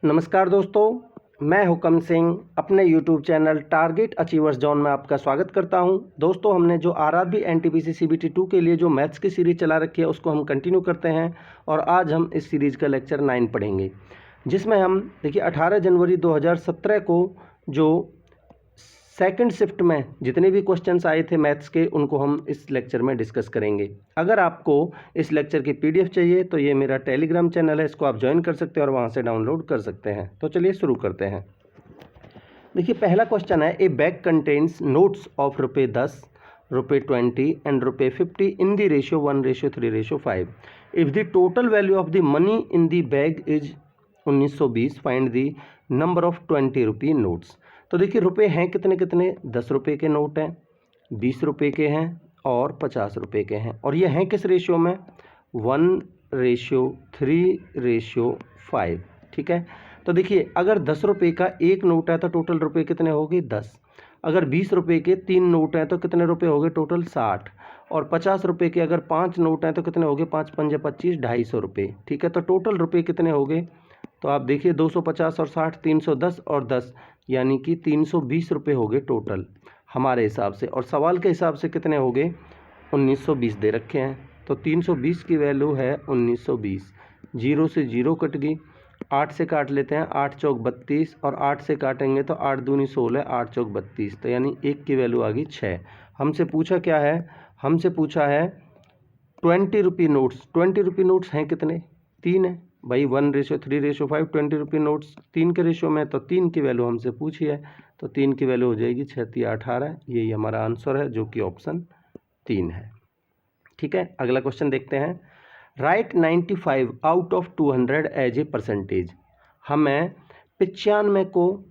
नमस्कार दोस्तों, मैं हुकम सिंह अपने YouTube channel target achievers zone में आपका स्वागत करता हूं। दोस्तों, हमने जो आरआरबी एनटीपीसी सीबीटी 2 के लिए जो मैथ्स की सीरीज़ चला रखी है उसको हम कंटिन्यू करते हैं और आज हम इस सीरीज़ का लेक्चर 9 पढ़ेंगे, जिसमें हम देखिए 18 जनवरी 2017 को जो सेकंड शिफ्ट में जितने भी क्वेश्चंस आए थे मैथ्स के उनको हम इस लेक्चर में डिस्कस करेंगे। अगर आपको इस लेक्चर की पीडीएफ चाहिए तो ये मेरा टेलीग्राम चैनल है, इसको आप ज्वाइन कर सकते हैं और वहाँ से डाउनलोड कर सकते हैं। तो चलिए शुरू करते हैं। देखिए पहला क्वेश्चन है, ए bag contains notes of ₹10, ₹20 and ₹50 in the ratio 1:3:5। If the total value of the money in the bag is 1920, find the number of 20 rupee notes. तो देखिए रुपए हैं कितने कितने, 10 रुपये के नोट हैं, 20 रुपये के हैं और 50 रुपये के हैं, और ये हैं किस रेशियो में, 1:3:5। ठीक है। तो देखिए अगर 10 रुपये का एक नोट है तो टोटल रुपये कितने हो गए, 10। अगर 20 रुपये के 3 नोट हैं तो कितने रुपये हो गए, टोटल 60। और 50 रुपये के अगर 5 नोट हैं तो कितने हो गए, 5 पंजे 25, 250 रुपये। ठीक है। तो टोटल रुपये कितने हो गए, तो आप देखिए 250 और 60, 310 और 10 यानी कि 320 रुपये हो गए टोटल हमारे हिसाब से। और सवाल के हिसाब से कितने हो गए, 1920 दे रखे हैं। तो 320 की वैल्यू है 1920। 0 से 0 कट गई, 8 से काट लेते हैं, 8 चौक 32 और 8 से काटेंगे तो 8 दूनी 16, 8 चौक 32, तो यानी 1 की वैल्यू आ गई 6। हमसे पूछा क्या है, हमसे पूछा है 20 रुपी नोट्स। 20 रुपी नोट्स हैं कितने, 3 है भाई, 1:3:5। 20 रुपी नोट्स 3 के रेशियो में, तो 3 की वैल्यू हमसे पूछी है, तो 3 की वैल्यू हो जाएगी 6×3 18। यही हमारा आंसर है जो कि ऑप्शन 3 है। ठीक है। अगला क्वेश्चन देखते हैं, right 95 out of 200 as a percentage. हमें 95 को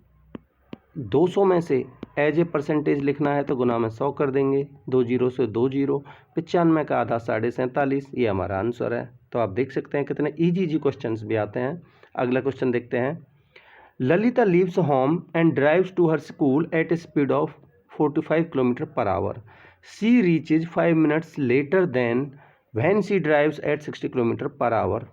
200 में से एज ए परसेंटेज लिखना है तो गुना में 100 कर देंगे, 2 जीरो से 2 जीरो, 95 का आधा 47.5, ये हमारा आंसर है। तो आप देख सकते हैं कितने इजी क्वेश्चंस भी आते हैं। अगला क्वेश्चन देखते हैं, Lalita leaves home and drives to her school at a speed of 45 kilometre per hour. She reaches 5 minutes later than when she drives at 60 kilometre per hour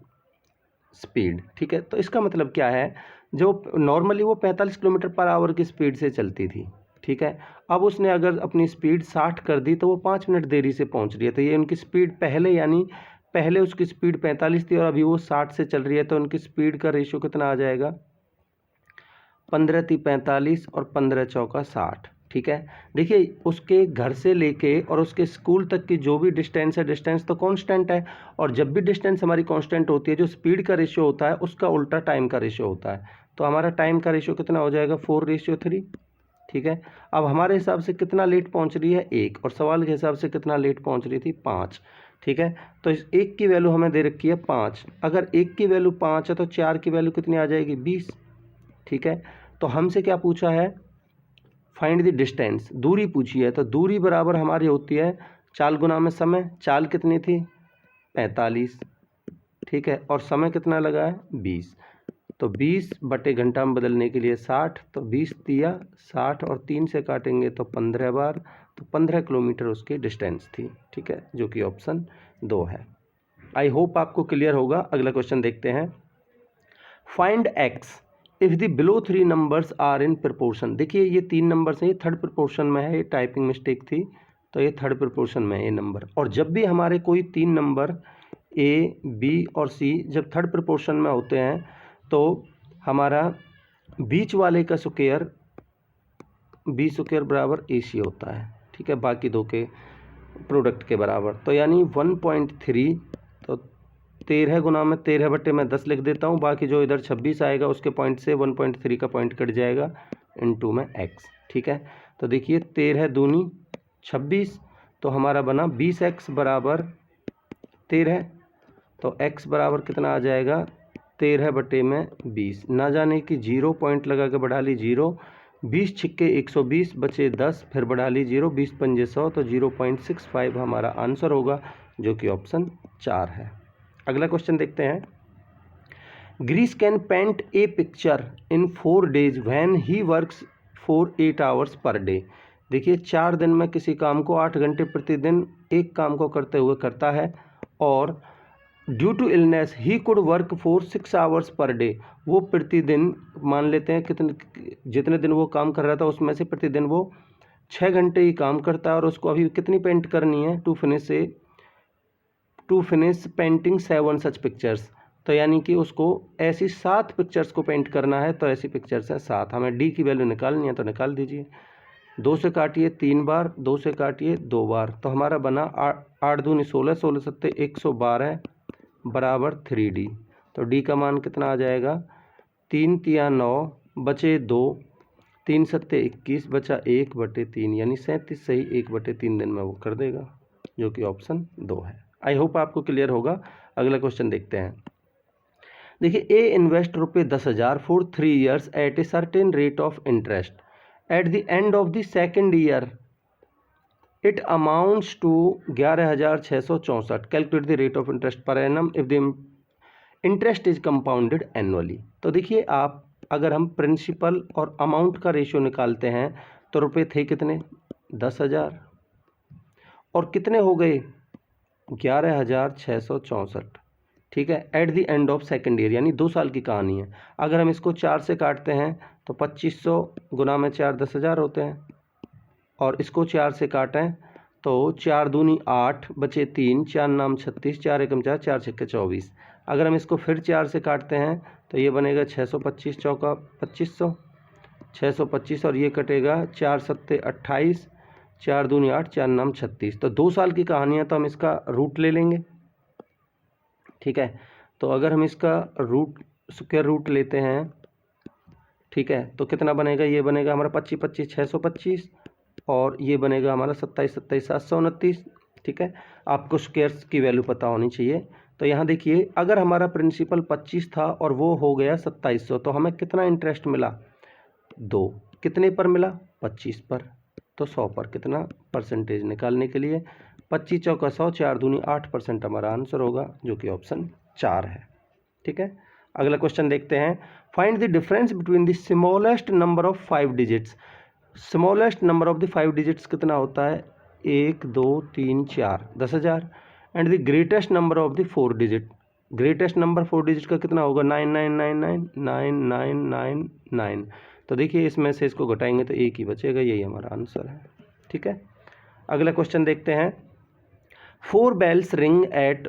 speed. ठीक है। तो इसका मतलब क्या है, जो नॉर्मली वो 45 किलोमीटर पर आवर की स्पीड से चलती थी, ठीक है, अब उसने अगर अपनी स्पीड 60 कर दी तो वो 5 मिनट देरी से पहुंच रही है। तो ये उनकी स्पीड पहले, यानी पहले उसकी स्पीड 45 थी और अभी वो 60 से चल रही है, तो उनकी स्पीड का रेशियो कितना आ जाएगा, 15×3 45 और 15×4 60। ठीक है। देखिए उसके घर से लेके और उसके स्कूल तक की जो भी डिस्टेंस है, डिस्टेंस तो कांस्टेंट है, और जब भी डिस्टेंस हमारी कांस्टेंट होती है, जो स्पीड का रेशियो होता है उसका उल्टा टाइम का रेशियो होता है। तो हमारा टाइम का रेशियो कितना हो जाएगा, 4:3। ठीक है। अब हमारे हिसाब से कितना लेट पहुंच रही है, 1, और सवाल के हिसाब से कितना लेट पहुंच रही थी, 5। ठीक है। तो इस 1 की वैल्यू हमें दे रखी है 5। अगर 1 की वैल्यू 5 है तो 4 की वैल्यू कितनी आ जाएगी, 20। ठीक है। तो हमसे क्या पूछा है, फाइंड द डिस्टेंस, दूरी पूछी है। तो दूरी बराबर हमारी होती है चाल गुना में समय। चाल कितनी थी, 45। ठीक है। और समय कितना लगा है, 20। तो 20 बटे घंटा में बदलने के लिए 60, तो 20 दिया 60 और 3 से काटेंगे तो 15 बार, तो 15 किलोमीटर उसकी डिस्टेंस थी। ठीक है, जो कि ऑप्शन 2 है। आई होप आपको क्लियर होगा। अगला क्वेश्चन देखते हैं, find X if the below 3 numbers are in proportion. देखिए ये 3 नंबर्स हैं, ये थर्ड प्रपोर्शन में है, ये टाइपिंग मिस्टेक थी, तो ये थर्ड प्रपोर्शन में है ये नंबर। और जब भी हमारे कोई 3 नंबर ए, बी और सी जब थर्ड प्रपोर्शन में होते हैं तो हमारा बीच वाले का स्क्वायर बी स्क्वायर बराबर ए सी होता है। ठीक है, बाकी दो के प्रोडक्ट के बराबर। तो यानी 1.3, तो 13 गुना में 13 बटे मैं 10 लिख देता हूँ, बाकी जो इधर 26 आएगा उसके पॉइंट से 1.3 का पॉइंट कट जाएगा, इनटू में x। ठीक है। तो देखिए 13 दूनी 26, तो हमारा बना 20x बराबर 13। तो x बराबर कितना आ जाएगा, 13 बटे में 20। ना जाने कि 0 पॉइंट लगा के बढ़ा ली 0, 20 छिक्के 120 बचे 10, फिर बढ़ा ली 0, 20 पंजे 100, तो 0.65 हमारा आंसर होगा, जो कि ऑप्शन 4 है। अगला क्वेश्चन देखते हैं, Grace can paint a picture in 4 days when he works for 8 hours per day. देखिए 4 दिन में किसी काम को 8 घंटे प्रतिदिन एक काम को करते हुए करता है, और due to illness he could work for 6 hours per day. वो प्रतिदिन, मान लेते हैं कितने, जितने दिन वो काम कर रहा था उसमें से प्रतिदिन वो 6 घंटे ही काम करता है, और उसको अभी कितनी पेंट करनी है, to finish painting 7 such pictures. तो यानी कि उसको ऐसी 7 पिक्चर्स को पेंट करना है, तो ऐसी पिक्चर्स हैं 7। हमें डी की वैल्यू निकालनी है, तो निकाल दीजिए। 2 से काटिए 3 बार, 2 से काटिए 2 बार, तो हमारा बना 8 दूनी 16, 16 सत्ते 112 बराबर 3D। तो डी का मान कितना आ जाएगा, 3 तिया 9 बचे 2, 3 सत्ते 21 बचा 1/3, यानी 37 सही 1/3 दिन में वो कर देगा, जो कि ऑप्शन 2 है। आई होप आपको क्लियर होगा। अगला क्वेश्चन देखते हैं। देखिए, A invest ₹10,000 for 3 years at a certain rate of interest. At the end of the second year it amounts to 11,664। Calculate the rate of interest per annum if the interest is compounded annually. तो देखिए, आप अगर हम principal और amount का ratio निकालते हैं तो रुपए थे कितने, 10,000, और कितने हो गए, 11,664। ठीक है, eight the end of second year, यानी 2 साल की कहानी है। अगर हम इसको 4 से काटते हैं तो 2500 गुना में 4 10,000 होते हैं, और इसको 4 से काटें तो 4 दूनी 8 बचे 3, 4 नाम 36, 4 एकम 4, 4 छक्के 24। अगर हम इसको फिर 4 से काटते हैं तो ये बनेगा 625 चौका 2500, 625, और ये कटेगा 4 सत्ते 28, 4 दूनी 8, 4 नाम 36। तो 2 साल की कहानी है, तो हम इसका रूट ले लेंगे। ठीक है, तो अगर हम इसका स्क्वायर रूट लेते हैं, ठीक है, तो कितना बनेगा, ये बनेगा हमारा 25 25 625, और ये बनेगा हमारा 27 27 729। ठीक है, आपको स्क्वायर्स की वैल्यू पता होनी चाहिए। तो यहाँ देखिए, अगर हमारा प्रिंसिपल 25 था और वो हो गया 2700, तो हमें कितना इंटरेस्ट मिला, 2। कितने पर मिला, 25 पर। तो 100 पर कितना परसेंटेज निकालने के लिए 25 चौका 100, 4 दूनी 8% हमारा आंसर होगा, जो कि ऑप्शन 4 है। ठीक है, अगला क्वेश्चन देखते हैं। Find the difference between the smallest number of 5 digits. Smallest number of the 5 digits कितना होता है, 1 2 3 4, 10,000। And the greatest number of the 4 digit, greatest number 4 digit का कितना होगा, 99999999। तो देखिए, इसमें से इसको घटाएंगे तो एक ही बचेगा, यही हमारा आंसर है। ठीक है, अगला क्वेश्चन देखते हैं। 4 बेल्स रिंग एट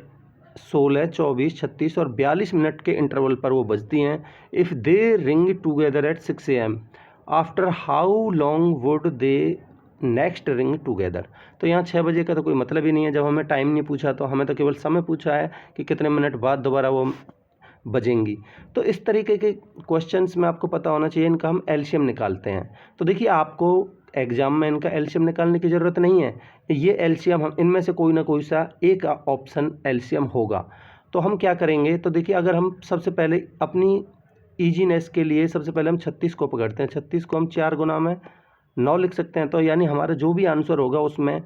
16, 24, 36 और 42 मिनट के इंटरवल पर वो बजती हैं। If they ring together at 6 AM, after how long would they next ring together. तो यहाँ 6 बजे का तो कोई मतलब ही नहीं है, जब हमें टाइम नहीं पूछा, तो हमें तो केवल समय पूछा है कि कितने मिनट बाद दोबारा वो बजेंगी। तो इस तरीके के क्वेश्चंस में आपको पता होना चाहिए, इनका हम एलसीएम निकालते हैं। तो देखिए, आपको एग्जाम में इनका एलसीएम निकालने की ज़रूरत नहीं है, ये एलसीएम हम इनमें से कोई ना कोई सा एक ऑप्शन एलसीएम होगा। तो हम क्या करेंगे, तो देखिए, अगर हम सबसे पहले अपनी ईजीनेस के लिए सबसे पहले हम 36 को पकड़ते हैं। 36 को हम 4 गुना में 9 लिख सकते हैं, तो यानी हमारा जो भी आंसर होगा उसमें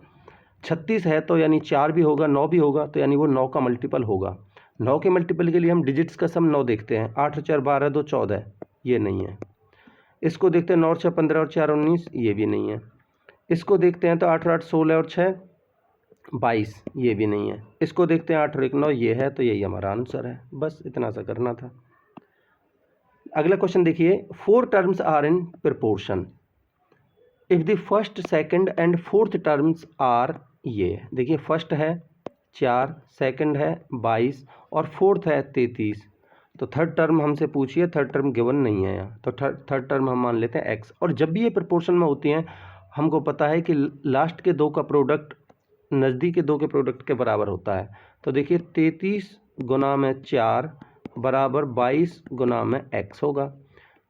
36 है, तो यानी 4 भी होगा, 9 भी होगा, तो यानी वो 9 का मल्टीपल होगा। 9 के मल्टीपल के लिए हम डिजिट्स का सम 9 देखते हैं। 8 और 4 12, 2 14, ये नहीं है। इसको देखते हैं, 9 और 6 15 और 4 19, ये भी नहीं है। इसको देखते हैं तो 8 और 8 16 और 6 22, ये भी नहीं है। इसको देखते हैं 8 और 1 9, ये है, तो यही हमारा आंसर है। बस इतना सा करना था। अगला क्वेश्चन देखिए। 4 terms are in proportion if the first second and fourth terms are, ये देखिए, फर्स्ट है 4, सेकंड है 22 और फोर्थ है 33। तो थर्ड टर्म हमसे पूछिए, थर्ड टर्म गिवन नहीं है यहाँ, तो थर्ड टर्म हम मान लेते हैं x। और जब भी ये प्रपोर्शन में होती हैं, हमको पता है कि लास्ट के 2 का प्रोडक्ट नज़दीक के 2 के प्रोडक्ट के बराबर होता है। तो देखिए, 33 गुना में 4 बराबर 22 गुना में x होगा।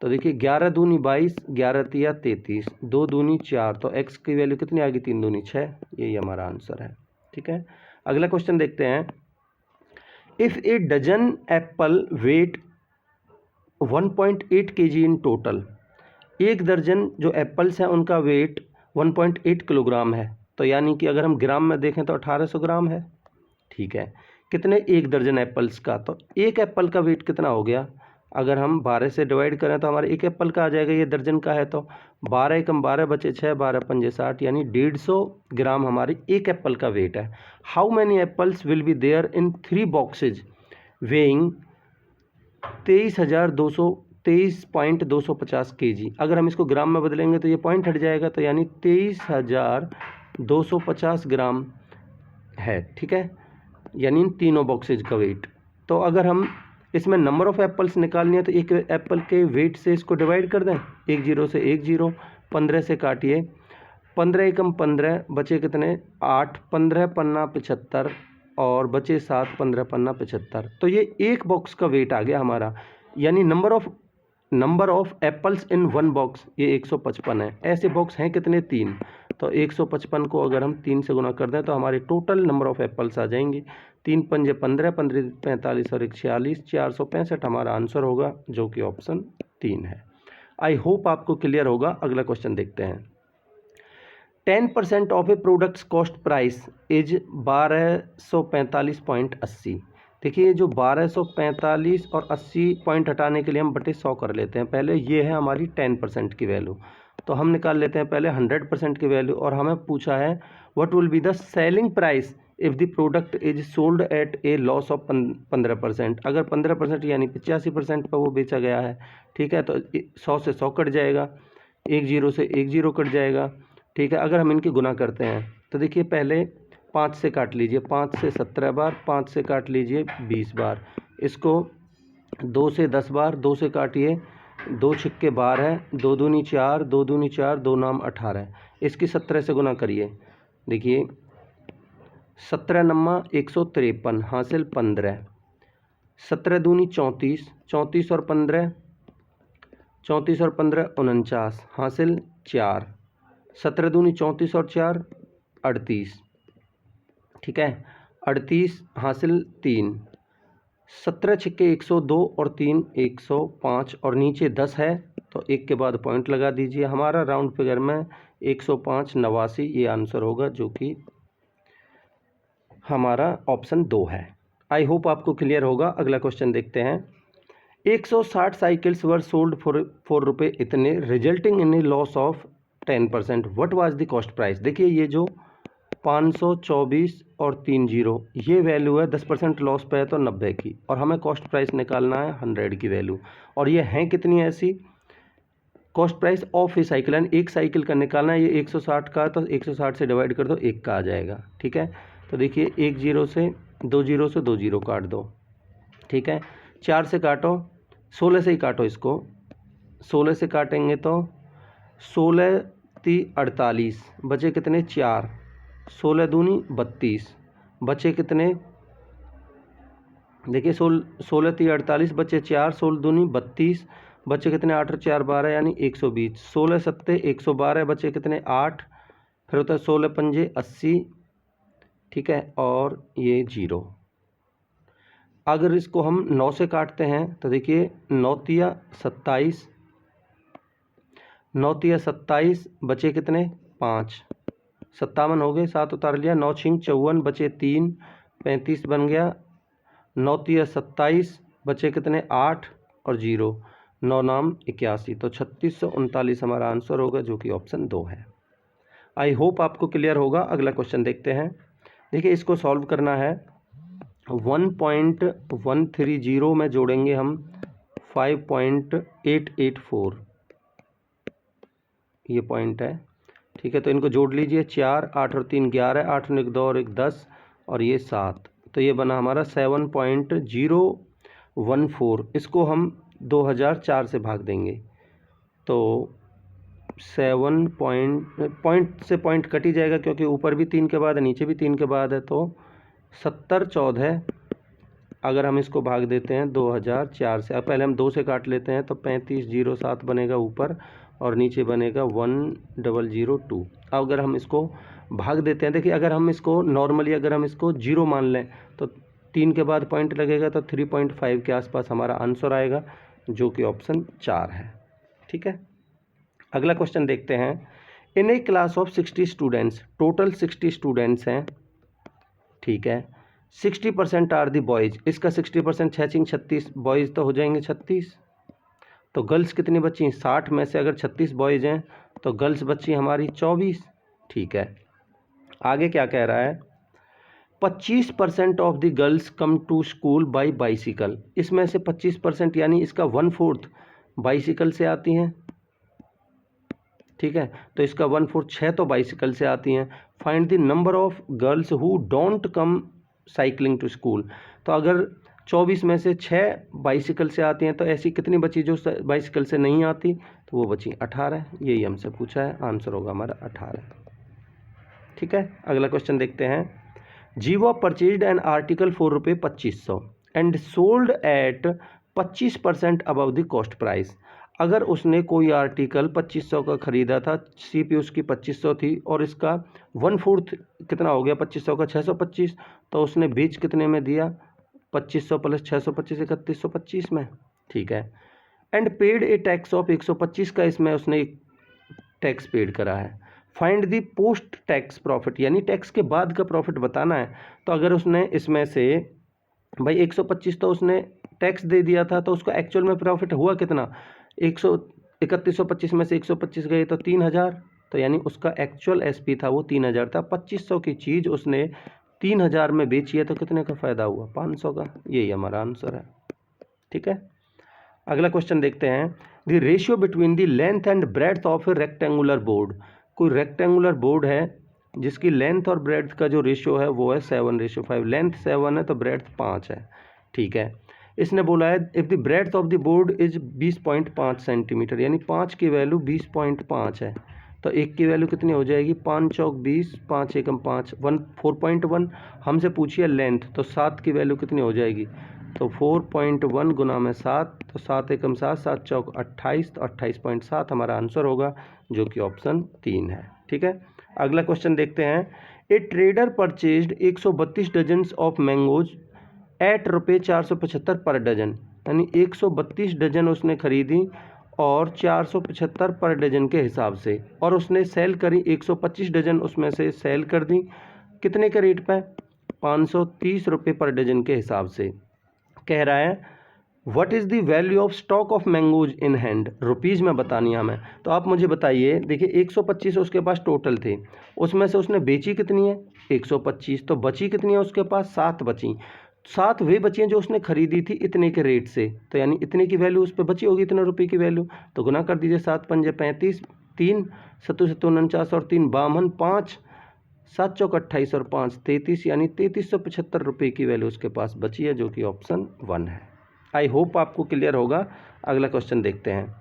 तो देखिए, 11 दूनी 22, 11 तिया 33, 2 दूनी 4, तो x की वैल्यू कितनी आ गई, 3 दूनी 6, यही हमारा आंसर है। ठीक है, अगला क्वेश्चन देखते हैं। If a dozen apple weight 1.8 kg in total, एक दर्जन जो एप्पल्स हैं उनका वेट 1.8 किलोग्राम है, तो यानी कि अगर हम ग्राम में देखें तो 1800 ग्राम है। ठीक है, कितने, एक दर्जन एप्पल्स का, तो एक एप्पल का वेट कितना हो गया, अगर हम 12 से डिवाइड करें तो हमारे एक एप्पल का आ जाएगा, ये दर्जन का है, तो 12 एकम 12 बचे 6, 12 पंजे 60, यानी 150 ग्राम हमारी एक एप्पल का वेट है। How many apples will be there in 3 boxes weighing 23,250 kg। अगर हम इसको ग्राम में बदलेंगे तो ये पॉइंट हट जाएगा, तो यानी 23,250 ग्राम है, ठीक है, यानी इन तीनों बॉक्सेज का वेट। तो अगर हम इसमें नंबर ऑफ़ एप्पल्स निकालनी है तो एक एप्पल के वेट से इसको डिवाइड कर दें, 10 से 10, 15 से काटिए, 15 एकम 15, बचे कितने 8, 15 पन्ना 75 और बचे 7, 15 पन्ना 75। तो ये एक बॉक्स का वेट आ गया हमारा, यानी number of apples in one box ये 155 है। ऐसे बॉक्स हैं कितने 3, तो 155 को अगर हम 3 से गुना कर दें तो हमारे टोटल नंबर ऑफ एप्पल्स आ जाएंगी 3 पंजे 15, 15 45 और 1 46, 465 हमारा आंसर होगा, जो कि ऑप्शन 3 है। आई होप आपको क्लियर होगा। अगला क्वेश्चन देखते हैं। 10% of A products cost price is 1245.80। देखिए जो 1245 और 80 पॉइंट हटाने के लिए हम बटे 100 कर लेते हैं। पहले ये है हमारी 10% की वैल्यू, तो हम निकाल लेते हैं पहले 100% की वैल्यू। और हमें पूछा है what will be the selling price if the product is sold at A loss of 15%। अगर 15% यानी 85% पर वो बेचा गया है, ठीक है, तो 100 से 100 कट जाएगा, 10 से 10 कट जाएगा, ठीक है। अगर हम इनकी गुना करते हैं तो देखिए पहले 5 से काट लीजिए, 5 से 17 बार, 5 से काट लीजिए 20 बार, इसको 2 से 10 बार, 2 से काटिए, 2 छिक्के 12 है, 2 दूनी 4, 2 दूनी 4, 2 नाम 18, इसकी 17 से गुना करिए। देखिए 17 नम्मा 153 हासिल 15, 17 दूनी 34, 34 और 15, 34 और 15 49 हासिल 4, 17 दूनी 34 और 4 38, ठीक है, 38 हासिल 3, 17 छिक्के 102 और 3 105 और नीचे 10 है, तो 1 के बाद पॉइंट लगा दीजिए। हमारा राउंड फिगर में 105 89 ये आंसर होगा, जो कि हमारा ऑप्शन 2 है। आई होप आपको क्लियर होगा। अगला क्वेश्चन देखते हैं। 160 साइकिल्स वर सोल्ड फॉर रुपये इतने, resulting in A loss of 10%, what was the cost price. देखिए ये जो 524 और 30 ये वैल्यू है, 10% लॉस पे है तो 90 की, और हमें कॉस्ट प्राइस निकालना है 100 की वैल्यू। और ये हैं कितनी ऐसी, cost price of A cycle, यानी एक साइकिल का निकालना है। ये 160 का, तो 160 से डिवाइड कर दो, 1 का आ जाएगा, ठीक है। तो देखिए 1 0 से 2 0 से 2 0 काट दो, ठीक है, 4 से काटो, 16 से ही काटो इसको, 16 से काटेंगे तो 16 3 48, बचे कितने 4, 16 दूनी 32, बचे कितने, देखिए 16 3 48, बचे 4, 16 दूनी 32, बचे कितने 8 और 4 12, यानी 120, 16 सत्ते 112, बचे कितने 8, फिर होता है 16 पंजे 80, ठीक है, और ये 0। अगर इसको हम 9 से काटते हैं तो देखिए 9 तिया 27, 9 तिया 27, बचे कितने 5, 57 हो गए, 7 उतार लिया, 9 छिंग 54, बचे 3, 35 बन गया, 9 तिया 27, बचे कितने 8 और 0, 9 नाम 81, तो 3639 हमारा आंसर होगा, जो कि ऑप्शन 2 है। आई होप आपको क्लियर होगा। अगला क्वेश्चन देखते हैं। देखिए इसको सॉल्व करना है। 1.130 में जोड़ेंगे हम 5.884, ये पॉइंट है, ठीक है। तो इनको जोड़ लीजिए, 4 8 और 3 11, 8 और 1 2 और 1 10 और ये 7, तो ये बना हमारा 7.014। इसको हम 2004 से भाग देंगे तो 7 पॉइंट से पॉइंट कट ही जाएगा, क्योंकि ऊपर भी 3 के बाद है, नीचे भी 3 के बाद है, तो 70 14। अगर हम इसको भाग देते हैं 2004 से, अब पहले हम 2 से काट लेते हैं, तो 3507 बनेगा ऊपर और नीचे बनेगा 1002। अब अगर हम इसको भाग देते हैं, देखिए अगर हम इसको नॉर्मली अगर हम इसको 0 मान लें तो 3 के बाद पॉइंट लगेगा, तो 3.5 के आसपास हमारा आंसर आएगा, जो कि ऑप्शन 4 है, ठीक है। अगला क्वेश्चन देखते हैं। In a class of 60 students, total 60 students हैं, ठीक है, 60% आर दी बॉयज़। इसका 60% 6 36, बॉयज़ तो हो जाएंगे 36, तो गर्ल्स कितनी बची, 60 में से अगर 36 बॉयज़ हैं तो गर्ल्स बची हमारी 24, ठीक है। आगे क्या कह रहा है, 25% of the girls come to school by bicycle. इसमें से 25% यानी इसका 1/4 बाइसिकल से आती हैं, ठीक है। तो इसका 1/4 6 तो बाइसिकल से आती हैं। Find the number of girls who don't come cycling to school. तो अगर 24 में से 6 बाइसिकल से आती हैं तो ऐसी कितनी बची जो बाइसिकल से नहीं आती, तो वो बची 18। यही हमसे पूछा है, आंसर होगा हमारा 18, ठीक है। अगला क्वेश्चन देखते हैं। जीवा परचेज्ड एन आर्टिकल फॉर रुपये 2500 and sold at 25% above the cost price. अगर उसने कोई आर्टिकल 2500 का ख़रीदा था, सीपी उसकी 2500 थी और इसका 1/4 कितना हो गया 2500 का 625, तो उसने बेच कितने में दिया 2500 प्लस 625 3125 में, ठीक है। And paid A tax of 125 का इसमें उसने टैक्स पेड करा है। Find the post tax profit, यानी टैक्स के बाद का प्रॉफिट बताना है। तो अगर उसने इसमें से भाई 125 तो उसने टैक्स दे दिया था, तो उसका एक्चुअल में प्रॉफिट हुआ कितना 3125 में से 125 गए तो 3000, तो यानी उसका एक्चुअल एसपी था वो 3000 था। 2500 की चीज़ उसने 3000 में बेची है तो कितने का फ़ायदा हुआ 500 का। यही हमारा आंसर है, ठीक है। अगला क्वेश्चन देखते हैं। The ratio between the length and breadth of A rectangular board. कोई रेक्टेंगुलर बोर्ड है जिसकी लेंथ और ब्रेड्थ का जो रेशियो है वो है 7:5। लेंथ 7 है तो ब्रेड्थ 5 है, ठीक है। इसने बोला है if the breadth of the board is 20.5 centimetre, यानी 5 की वैल्यू 20.5 है, तो 1 की वैल्यू कितनी हो जाएगी 5 चौक 20, 5 एकम 5 4.1। हमसे पूछिए लेंथ, तो 7 की वैल्यू कितनी हो जाएगी, तो 4.1 गुना में 7, तो 7 एकम 7, 7 चौक 28, तो 28.7 हमारा आंसर होगा, जो कि ऑप्शन 3 है, ठीक है। अगला क्वेश्चन देखते हैं। ए trader purchased 132 dozens of mangoes eight रुपये 475 पर डजन, यानी 132 डजन उसने खरीदी और 475 पर डजन के हिसाब से, और उसने सेल करी 125 डजन उसमें से सेल कर दी, कितने के रेट पे 530 रुपये पर डजन के हिसाब से। कह रहा है what is the value of stock of mangoes in hand, rupees में बतानी है हमें। तो आप मुझे बताइए, देखिए 125 उसके पास टोटल थे, उसमें से उसने बेची कितनी है 125, तो बची कितनी है उसके पास 7 बची। 7 वे बची हैं जो उसने खरीदी थी इतने के रेट से, तो यानी इतने की वैल्यू उस पर बची होगी, इतने रुपये की वैल्यू, तो गुना कर दीजिए 7 पंजे 35, 3 7 7 49 और 3 52, 5 7 चौक 28 और 5 33, यानी 3375 रुपये की वैल्यू उसके पास बची है, जो कि ऑप्शन 1 है। आई होप आपको क्लियर होगा। अगला क्वेश्चन देखते हैं,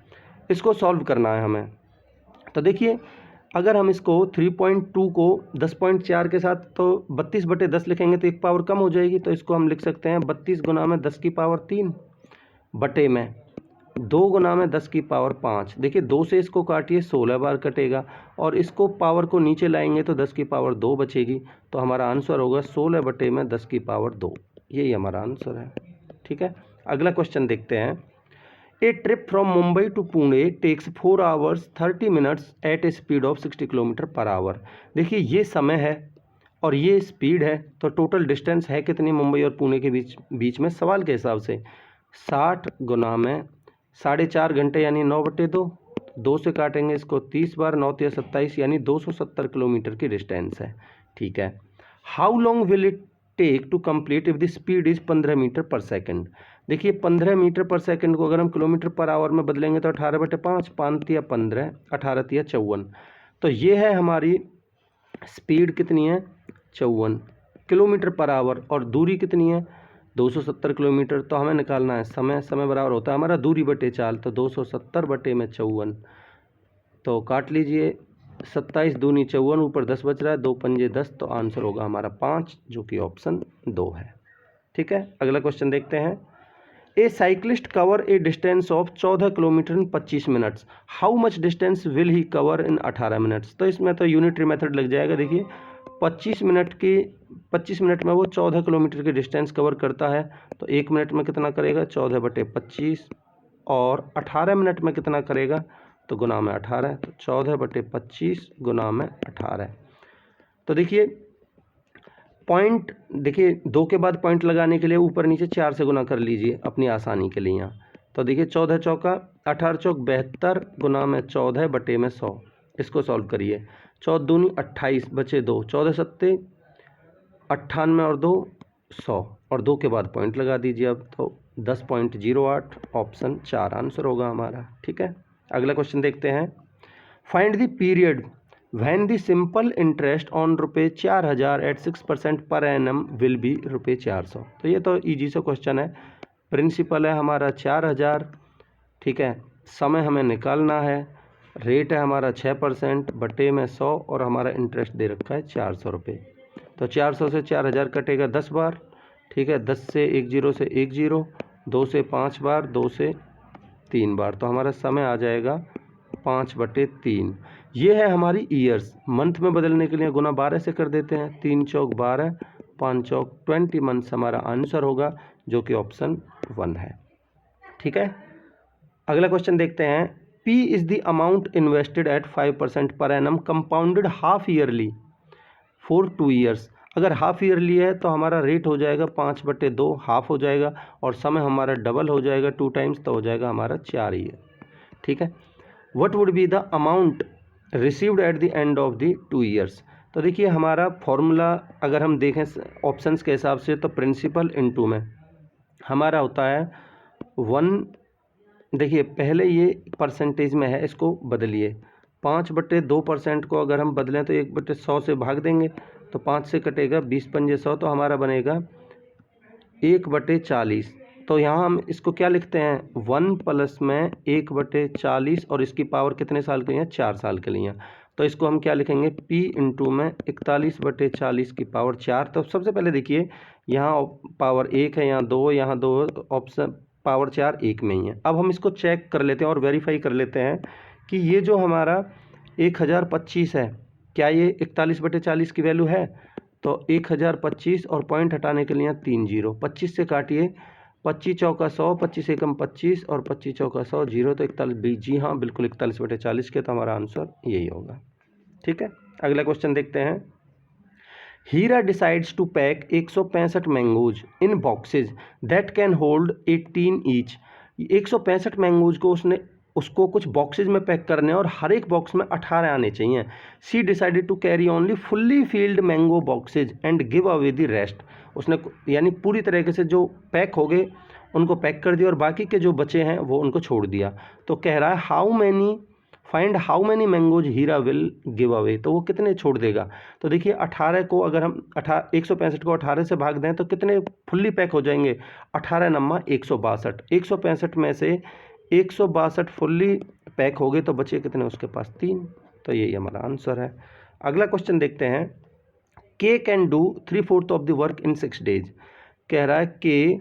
इसको सॉल्व करना है हमें। तो देखिए अगर हम इसको 3.2 को 10.4 के साथ तो 32/10 लिखेंगे तो 1 पावर कम हो जाएगी, तो इसको हम लिख सकते हैं 32 गुना में 10 की पावर 3 बटे में 2 गुना में 10 की पावर 5। देखिए 2 से इसको काटिए 16 बार कटेगा, और इसको पावर को नीचे लाएंगे तो 10 की पावर 2 बचेगी, तो हमारा आंसर होगा 16 बटे में 10 की पावर 2। यही हमारा आंसर है, ठीक है। अगला क्वेश्चन देखते हैं। A trip from Mumbai to Pune takes 4 hours 30 minutes at a speed of 60 kilometre per hour. देखिए ये समय है और ये स्पीड है, तो टोटल डिस्टेंस है कितनी मुंबई और पुणे के बीच में, सवाल के हिसाब से 60 गुना में 4.5 घंटे यानी 9/2, 2 से काटेंगे इसको 30 बार, 9 या 27 यानी 270 किलोमीटर की डिस्टेंस है, ठीक है। How long will it take to complete if the speed is 15 metre per second. देखिए 15 मीटर पर सेकंड को अगर हम किलोमीटर पर आवर में बदलेंगे तो 18/5, 5 या 15, 18 या 54, तो ये है हमारी स्पीड कितनी है 54 किलोमीटर पर आवर, और दूरी कितनी है 270 किलोमीटर। तो हमें निकालना है समय, समय बराबर होता है हमारा दूरी बटे 4, तो 270 बटे में 54, तो काट लीजिए 27 दूनी 54, ऊपर 10 बच रहा है, 2 पंजे 10, तो आंसर होगा हमारा 5, जो कि ऑप्शन 2 है, ठीक है। अगला क्वेश्चन देखते हैं। A cyclist cover a distance of 14 kilometre in 25 minutes, how much distance will he cover in 18 minutes. तो इसमें तो यूनिटरी मेथड लग जाएगा। देखिए 25 मिनट में वो 14 किलोमीटर की डिस्टेंस कवर करता है, तो 1 मिनट में कितना करेगा 14/25, और 18 मिनट में कितना करेगा तो गुना में 18, तो 14/25 गुना में 18। तो देखिए पॉइंट, देखिए 2 के बाद पॉइंट लगाने के लिए ऊपर नीचे 4 से गुना कर लीजिए अपनी आसानी के लिए यहाँ। तो देखिए 14 चौका 18 चौक 72 गुना में 14 बटे में 100, इसको सॉल्व करिए। 14 दूनी 28 बचे 2, 14 सत्ते 98 और 2 100 और 2 के बाद पॉइंट लगा दीजिए अब, तो 10.08 ऑप्शन 4 आंसर होगा हमारा। ठीक है, अगला क्वेश्चन देखते हैं। Find the period when the simple interest on ₹4000 at 6% per annum will be ₹400। तो ये तो ईजी सा क्वेश्चन है। प्रिंसिपल है हमारा 4000, ठीक है, समय हमें निकालना है, रेट है हमारा 6% बटे में 100 और हमारा इंटरेस्ट दे रखा है 400 रुपये। तो 400 से 4000 कटेगा 10 बार, ठीक है, 10 से 10 से 10, 2 से 5 बार, 2 से 3 बार, तो हमारा समय आ जाएगा 5/3। ये है हमारी ईयर्स। मंथ में बदलने के लिए गुना 12 से कर देते हैं, 3 चौक 12, 5 चौक 20 मंथ्स हमारा आंसर होगा, जो कि ऑप्शन 1 है। ठीक है, अगला क्वेश्चन देखते हैं। P is the amount invested at 5% per annum compounded half yearly for 2 years. अगर हाफ ईयरली है तो हमारा रेट हो जाएगा 5/2, हाफ हो जाएगा, और समय हमारा डबल हो जाएगा 2 टाइम्स, तो हो जाएगा हमारा 4 ईयर। ठीक है, what would be the amount received eight the end of the 2 years. तो देखिए हमारा फॉर्मूला अगर हम देखें ऑप्शंस के हिसाब से, तो प्रिंसिपल इनटू में हमारा होता है 1। देखिए पहले ये परसेंटेज में है, इसको बदलिए, 5/2% को अगर हम बदलें तो 1/100 से भाग देंगे, तो 5 से कटेगा 20 पंजे 100, तो हमारा बनेगा 1/40। तो यहाँ हम इसको क्या लिखते हैं, 1 प्लस में 1/40, और इसकी पावर कितने साल के लिए, 4 साल के लिए। तो इसको हम क्या लिखेंगे, P इंटू में 41/40 की पावर 4। तो सबसे पहले देखिए यहाँ पावर 1 है, यहाँ 2, यहाँ 2, ऑप्शन पावर 4 1 में ही है। अब हम इसको चेक कर लेते हैं और वेरीफाई कर लेते हैं कि ये जो हमारा 1025 है, क्या ये 41/40 की वैल्यू है। तो 1025 और पॉइंट हटाने के लिए 3 0, 25 से काटिए, 25 चौका 100, 25 एकम 25 और 25 चौका 100, 0, तो 41, जी हाँ बिल्कुल 41/40 के, तो हमारा आंसर यही होगा। ठीक है, अगला क्वेश्चन देखते हैं। Heera decides to pack 165 mangoes in boxes that can hold 18 each. 165 mangoes को उसको कुछ बॉक्सेज में पैक करने और हर एक बॉक्स में 18 आने चाहिए। She decided to carry only fully filled mango boxes and give away the rest. उसने यानी पूरी तरीके से जो पैक हो गए उनको पैक कर दिया और बाकी के जो बचे हैं वो उनको छोड़ दिया। तो कह रहा है find how many mangoes Heera will give away, तो वो कितने छोड़ देगा। तो देखिए 18 को अगर हम 165 को 18 से भाग दें तो कितने फुल्ली पैक हो जाएंगे, 18 नम्मा 162। 165 में से 162 फुल्ली पैक हो गए, तो बचे कितने उसके पास 3। तो यही हमारा आंसर है। अगला क्वेश्चन देखते हैं। के can do 3/4 of the work in 6 days. कह रहा है के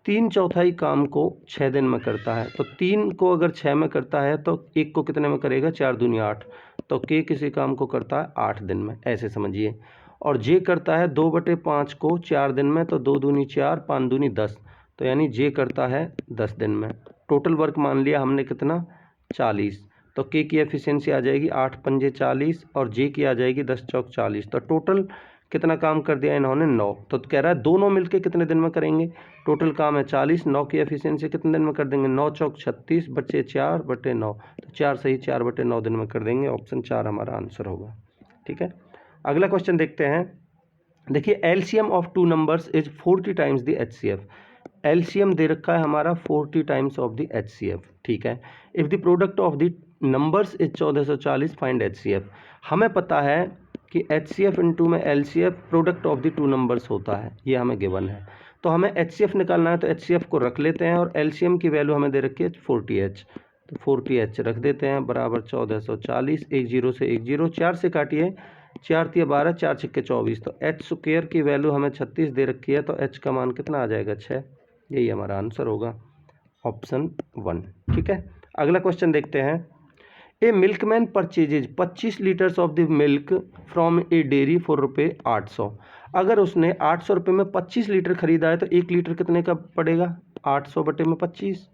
3/4 काम को 6 दिन में करता है। तो 3 को अगर 6 में करता है तो 1 को कितने में करेगा, 4 दूनी 8। तो के किसी काम को करता है 8 दिन में, ऐसे समझिए। और जे करता है 2/5 को 4 दिन में, तो 2 दूनी 4, 5 दूनी 10, तो यानी जे करता है 10 दिन में। टोटल वर्क मान लिया हमने कितना, 40। तो के की एफिशिएंसी आ जाएगी 8 पंजे 40 और जे की आ जाएगी 10 चौक 40। तो टोटल कितना काम कर दिया इन्होंने, 9। तो कह रहा है दोनों मिलके कितने दिन में करेंगे। टोटल काम है 40, 9 की एफिशिएंसी कितने दिन में कर देंगे, 9 चौक 36 बचे 4/9, तो 4 सही 4/9 दिन में कर देंगे। ऑप्शन 4 हमारा आंसर होगा। ठीक है, अगला क्वेश्चन देखते हैं। देखिए LCM of 2 numbers is 40 times the HCF. LCM दे रखा है हमारा 40 टाइम्स ऑफ द एचसीएफ। ठीक है, if the product of the numbers is 1440 find HCF. हमें पता है कि एचसीएफ इंटू में LCF product of the 2 numbers होता है, ये हमें गिवन है। तो हमें एचसीएफ निकालना है, तो एचसीएफ को रख लेते हैं और एलसीएम की वैल्यू हमें दे रखी है 40H। तो 40H रख देते हैं बराबर 1440, 10 से 10, 4 से काटिए, 4 तिया 12, 4 छिक्के 24, तो एच स्क्वायर की वैल्यू हमें 36 दे रखी है, तो एच का मान कितना आ जाएगा, 6। यही हमारा आंसर होगा, ऑप्शन 1। ठीक है, अगला क्वेश्चन देखते हैं। A milkman purchases 25 litres of the milk from a dairy for ₹800। अगर उसने 800 रुपये में 25 लीटर खरीदा है तो 1 लीटर कितने का पड़ेगा, 800/25,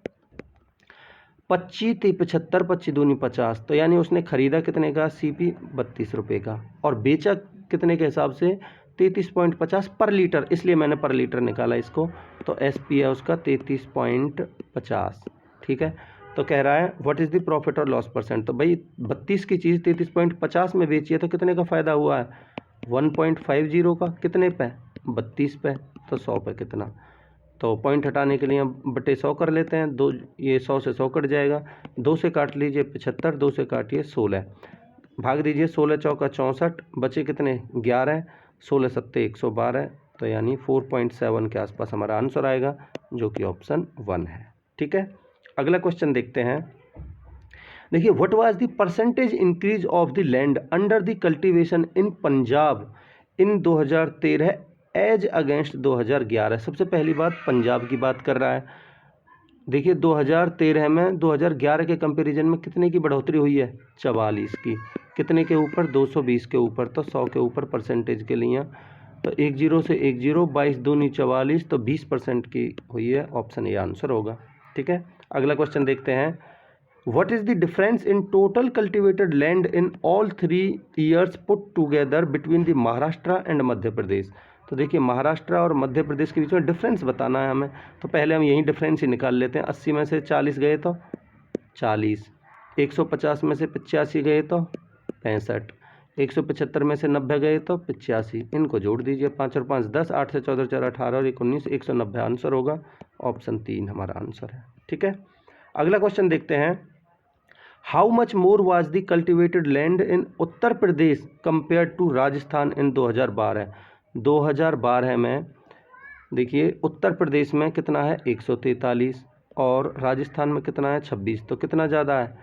25 × 75, 25 दूनी 50, तो यानी उसने खरीदा कितने का, CP 32 रुपये का, और बेचा कितने के हिसाब से, 33.50 पर लीटर, इसलिए मैंने पर लीटर निकाला इसको। तो SP है उसका 33.50। ठीक है, तो कह रहा है व्हाट इज़ द प्रॉफिट और लॉस परसेंट। तो भाई 32 की चीज़ 33.50 में बेची है तो कितने का फ़ायदा हुआ है, 1.50 का, कितने पे, 32 पे, तो 100 पे कितना, तो पॉइंट हटाने के लिए हम बटे 100 कर लेते हैं। दो, ये 100 से 100 कट जाएगा, 2 से काट लीजिए 75, 2 से काटिए 16, भाग दीजिए 16 चौका 64, बचे कितने 11, 16 सत्ते 112, तो यानी 4.7 के आसपास हमारा आंसर आएगा, जो कि ऑप्शन 1 है। ठीक है, अगला क्वेश्चन देखते हैं। देखिए, what was the percentage increase of the land under the cultivation in Punjab in 2013 as against 2011। सबसे पहली बात पंजाब की बात कर रहा है। देखिए 2013 में 2011 के कंपैरिजन में कितने की बढ़ोतरी हुई है, 44 की, कितने के ऊपर, 220 के ऊपर, तो 100 के ऊपर परसेंटेज के लिए, तो 10 से 10, 22 दूनी 44, तो 20% की हुई है, ऑप्शन ए आंसर होगा। ठीक है, अगला क्वेश्चन देखते हैं। What is the difference in total cultivated land in all 3 years put together between the Maharashtra and Madhya Pradesh. तो देखिए महाराष्ट्र और मध्य प्रदेश के बीच में डिफरेंस बताना है हमें, तो पहले हम यही डिफरेंस ही निकाल लेते हैं। 80 में से 40 गए तो 40, 150 में से 85 गए तो 65, 175 में से 90 गए तो 85, इनको जोड़ दीजिए, 5 और 5 10, 8 से 14 4 18 और 19 190 आंसर होगा, ऑप्शन 3 हमारा आंसर है। ठीक है, अगला क्वेश्चन देखते हैं। How much more was the cultivated land in Uttar Pradesh compare to Rajasthan in 2012। 2012 में देखिए उत्तर प्रदेश में कितना है 143 और राजस्थान में कितना है 26, तो कितना ज़्यादा है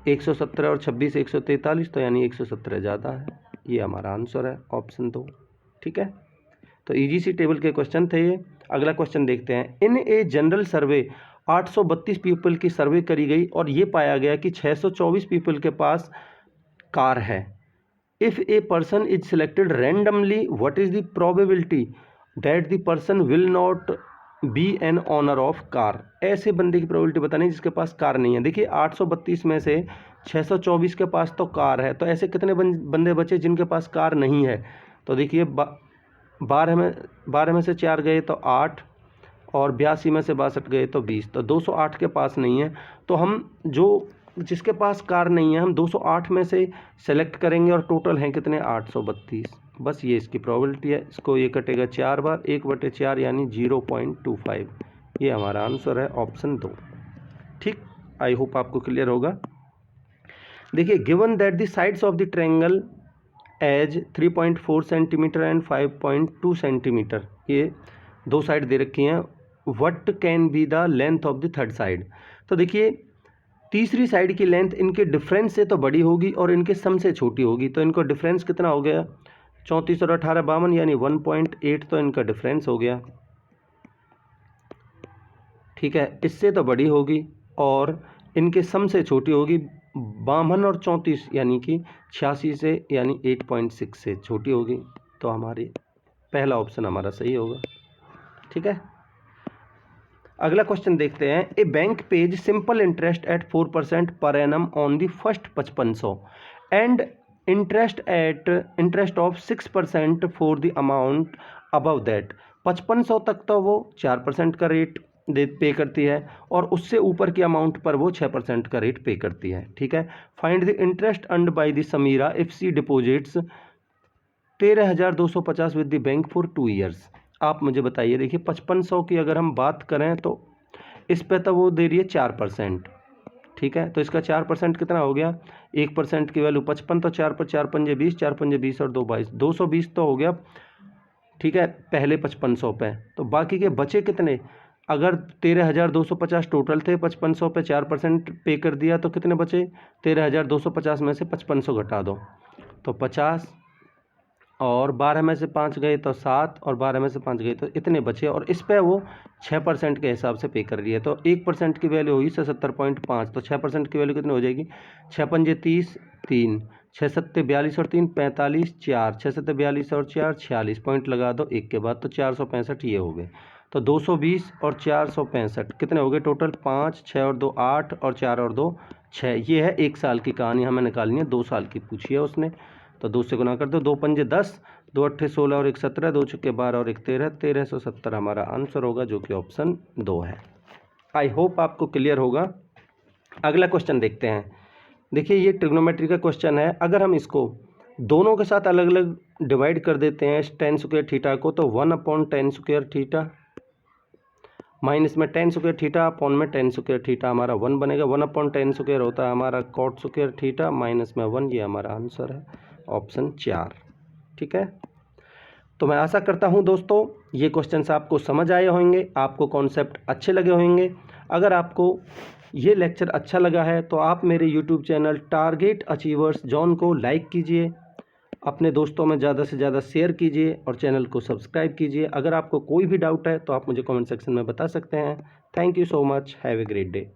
117 और 26 143, तो यानी 117 ज़्यादा है, ये हमारा आंसर है, ऑप्शन 2। ठीक है, तो इजी सी टेबल के क्वेश्चन थे ये। अगला क्वेश्चन देखते हैं। In a general survey 832 people की सर्वे करी गई और ये पाया गया कि 624 पीपल के पास कार है। If a person is selected randomly what is the probability that the person will not be an owner of car. ऐसे बंदे की प्रोबेबिलिटी बतानी जिसके पास कार नहीं है। देखिए 832 में से 624 के पास तो कार है, तो ऐसे कितने बंदे बचे जिनके पास कार नहीं है। तो देखिए 12 में से 4 गए तो 8 और 82 में से 62 गए तो 20, तो 208 के पास नहीं है। तो हम जिसके पास कार नहीं है हम 208 में से सेलेक्ट करेंगे और टोटल हैं कितने 832, बस ये इसकी प्रोबेबिलिटी है। इसको ये कटेगा 4 बार, 1/4 यानी 0.25, ये हमारा आंसर है, ऑप्शन 2। ठीक, आई होप आपको क्लियर होगा। देखिए given that the sides of the triangle as 3.4 centimetre and 5.2 centimetre, ये दो साइड दे रखी हैं, what can be the length of the third side. तो देखिए तीसरी साइड की लेंथ इनके डिफरेंस से तो बड़ी होगी और इनके सम से छोटी होगी, तो इनको डिफरेंस कितना हो गया 34 और 18 52, यानी 1.8, तो इनका डिफरेंस हो गया। ठीक है, इससे तो बड़ी होगी और इनके सम से छोटी होगी, 52 और 34 यानी कि 86 से यानी 8.6 से छोटी होगी, तो हमारी पहला ऑप्शन हमारा सही होगा। ठीक है, अगला क्वेश्चन देखते हैं। A bank pays simple interest at 4% per annum on the first 5500 and interest of 6% for the amount above that. 5500 तक तो वो 4% का रेट पे करती है और उससे ऊपर की अमाउंट पर वो 6% का रेट पे करती है। ठीक है, find the interest earned by the Samira if she deposits 13,250 with the bank for 2 years. आप मुझे बताइए, देखिए 5500 की अगर हम बात करें तो इस पे तो वो दे रही है 4%। ठीक है, तो इसका 4% कितना हो गया, 1% की वैल्यू 55, तो 4 पर 4 पंजे 20, 4 पंजे 20 और 2 22, 220 तो हो गया। ठीक है, पहले 5500 पे, तो बाकी के बचे कितने, अगर 13,250 टोटल थे, 5500 पे 4% पे कर दिया तो कितने बचे, 13,250 में से 5500 घटा दो तो 50, और 12 में से 5 गए तो 7, और 12 में से 5 गए तो इतने बचे, और इस पे वो 6% के हिसाब से पे कर रही है, तो 1% की वैल्यू हुई 77.5, तो 6% की वैल्यू कितनी हो जाएगी, 6 पंजे 30, 3, 6 सत्ते 42 और 3 45, 4, 6 सत्ते 42 और 4 46, पॉइंट लगा दो एक के बाद, तो 465 ये हो गए। तो 220 और 465 कितने हो गए टोटल, 5, 6 और 2 8 और 4 और 2 6। ये है 1 साल की कहानी, हमें निकालनी है 2 साल की पूछी है उसने, तो 2 से गुना कर दो, 2 पंजे 10, 2 अट्ठे 16 और 1 17, 2 छक्के 12 और 1 13, 1370 हमारा आंसर होगा, जो कि ऑप्शन 2 है। आई होप आपको क्लियर होगा। अगला क्वेश्चन देखते हैं। देखिए ये ट्रिग्नोमेट्री का क्वेश्चन है। अगर हम इसको दोनों के साथ अलग अलग डिवाइड कर देते हैं टेन स्क्वायर थीटा को, तो 1/10 स्क्वायर थीटा माइनस में टेन स्क्वायर थीटा अपॉन में टेन स्क्वायर थीटा हमारा 1 बनेगा। 1/10 स्क्वायर होता है हमारा कॉट स्क्वायर थीटा माइनस में 1, ये हमारा आंसर है ऑप्शन 4। ठीक है, तो मैं आशा करता हूं दोस्तों ये क्वेश्चंस आपको समझ आए होंगे, आपको कॉन्सेप्ट अच्छे लगे होंगे। अगर आपको ये लेक्चर अच्छा लगा है तो आप मेरे YouTube channel target achievers John को लाइक कीजिए, अपने दोस्तों में ज़्यादा से ज़्यादा शेयर कीजिए और चैनल को सब्सक्राइब कीजिए। अगर आपको कोई भी डाउट है तो आप मुझे कमेंट सेक्शन में बता सकते हैं। Thank you so much, have a great day.